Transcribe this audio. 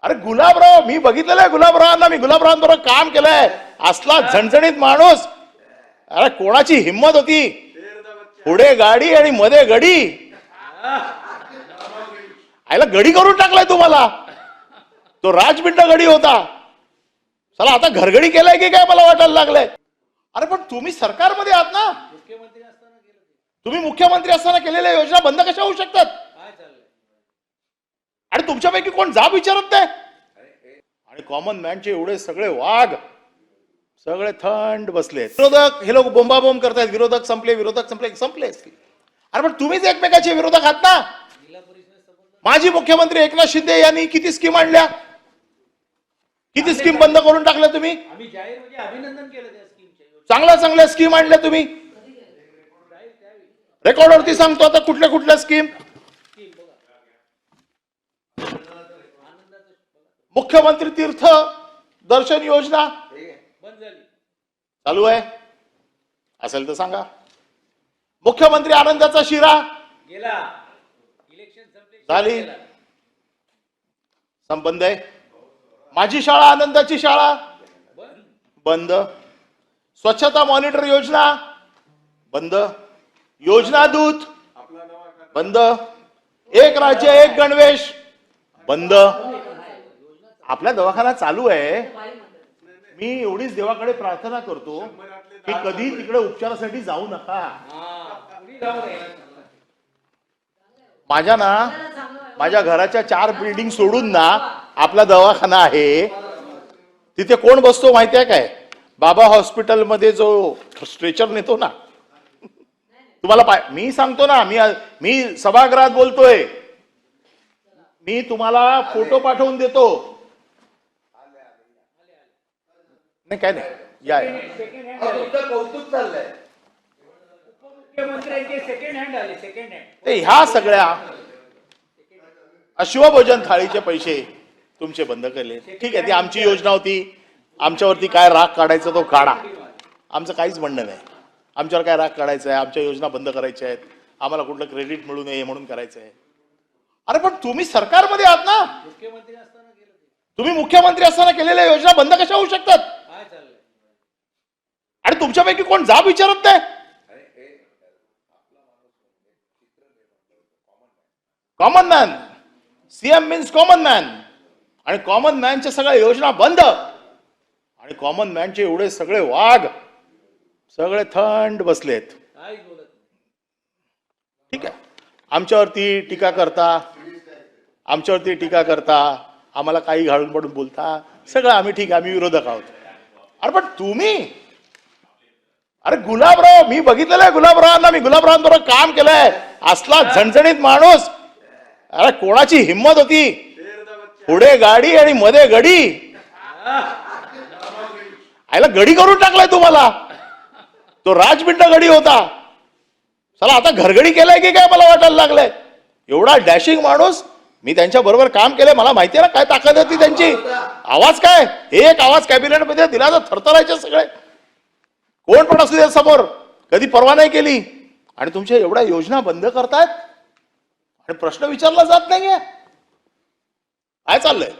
अरे गुलाबराव, मी बघितलेलं आहे गुलाबरावांना, मी गुलाबरावांबरोबर काम केलंय. असला झणझणीत माणूस. अरे कोणाची हिंमत होती, पुढे गाडी आणि मध्ये गडी. आयला गडी करून टाकलाय तुम्हाला. तो राजबिंड गडी होता, चला आता घरगडी केलाय की काय मला वाटायला लागलंय. अरे पण तुम्ही सरकारमध्ये आहात ना, तुम्ही मुख्यमंत्री असताना केलेल्या योजना बंद कशा होऊ शकतात? आणि तुमच्यापैकी कोण जाब विचारत नाही. आणि कॉमन मॅनचे एवढे सगळे वाघ सगळे थंड बसले. विरोधक हे लोक बोंबाबोंब करतायत, विरोधक संपले, विरोधक संपले. संपले असतील. अरे पण तुम्हीच एकमेकाचे विरोधक आहात ना. माजी मुख्यमंत्री एकनाथ शिंदे यांनी किती स्कीम आणल्या, किती स्कीम बंद करून टाकल्या तुम्ही. अभिनंदन केलं त्या स्कीमचे. चांगल्या चांगल्या स्कीम आणल्या तुम्ही. रेकॉर्डवरती सांगतो आता कुठल्या कुठल्या स्कीम. मुख्यमंत्री तीर्थ दर्शन योजना बंद झाली, चालू आहे असेल तर सांगा. मुख्यमंत्री आनंदाचा शिरा गेला, इलेक्शन संपले, झाली, बंद आहे. माझी शाळा आनंदाची शाळा बंद. स्वच्छता मॉनिटर योजना बंद. योजना दूत बंद. एक राज्य एक गणवेश बंद. आपला दवाखाना चालू आहे. मी एवढीच देवाकडे प्रार्थना करतो की कधी तिकडे उपचारासाठी जाऊ नका. माझ्या घराच्या 4 बिल्डिंग सोडून ना आपला दवाखाना आहे. तिथे कोण बसतो माहिती आहे काय? बाबा हॉस्पिटल मध्ये जो स्ट्रेचर नेतो ना, तुम्हाला मी सांगतो ना, मी सभागृहात बोलतोय, मी तुम्हाला फोटो पाठवून देतो. नाही काय नाही या कौतुक चाललंय. उपमुख्यमंत्र्यांचे सेकंड हँड आले, सेकंड हँड. ते ह्या सगळ्या अश्वभोजन थाळीचे पैसे तुमचे बंद केले. ठीक आहे, ती आमची योजना होती. आमच्यावरती काय राग काढायचा तो काढा, आमचं काहीच म्हणणं नाही. आमच्यावर काय राग काढायचा आहे, आमच्या योजना बंद करायच्या आहेत, आम्हाला कुठलं क्रेडिट मिळू नये म्हणून करायचं आहे. अरे पण तुम्ही सरकारमध्ये आहात ना, मुख्यमंत्री असताना केलं ते. तुम्ही मुख्यमंत्री असताना केलेल्या योजना बंद कशा होऊ शकतात? काय चाललंय? आणि तुमच्यापैकी कोण जाब विचारत नाही. Common man, CM means common man. आणि कॉमन मॅनच्या सगळ्या योजना बंद. आणि कॉमन मॅनचे एवढे सगळे वाघ सगळे थंड बसलेत. काहीच बोलत नाही. ठीक आहे, आमच्यावरती टीका करता, आम्हाला काही घालून पडून बोलता, सगळं आम्ही ठीक आहे, आम्ही विरोधक आहोत. अरे पण तुम्ही, अरे गुलाबराव, मी बघितलेलं आहे गुलाबरावांना, मी गुलाबरावांबरोबर काम केलंय. असला झणझणीत माणूस. अरे कोणाची हिंमत होती, पुढे गाडी आणि मध्ये गडी. आयला गडी करून टाकलाय तुम्हाला. तो राजबिंड गडी होता, चला आता घरगडी केलाय की काय मला वाटायला लागलंय. एवढा डॅशिंग माणूस. मी त्यांच्या बरोबर काम केलंय, मला माहिती आहे ना काय ताकद होती त्यांची. आवाज काय, एक आवाज कॅबिनेट मध्ये दिला तर थरथरायचे सगळे. कोण पण असू दे समोर, कधी परवा नाही केली. आणि तुमच्या एवढ्या योजना बंद करतायत आणि प्रश्न विचारला जात नाहीये. काय चाललंय?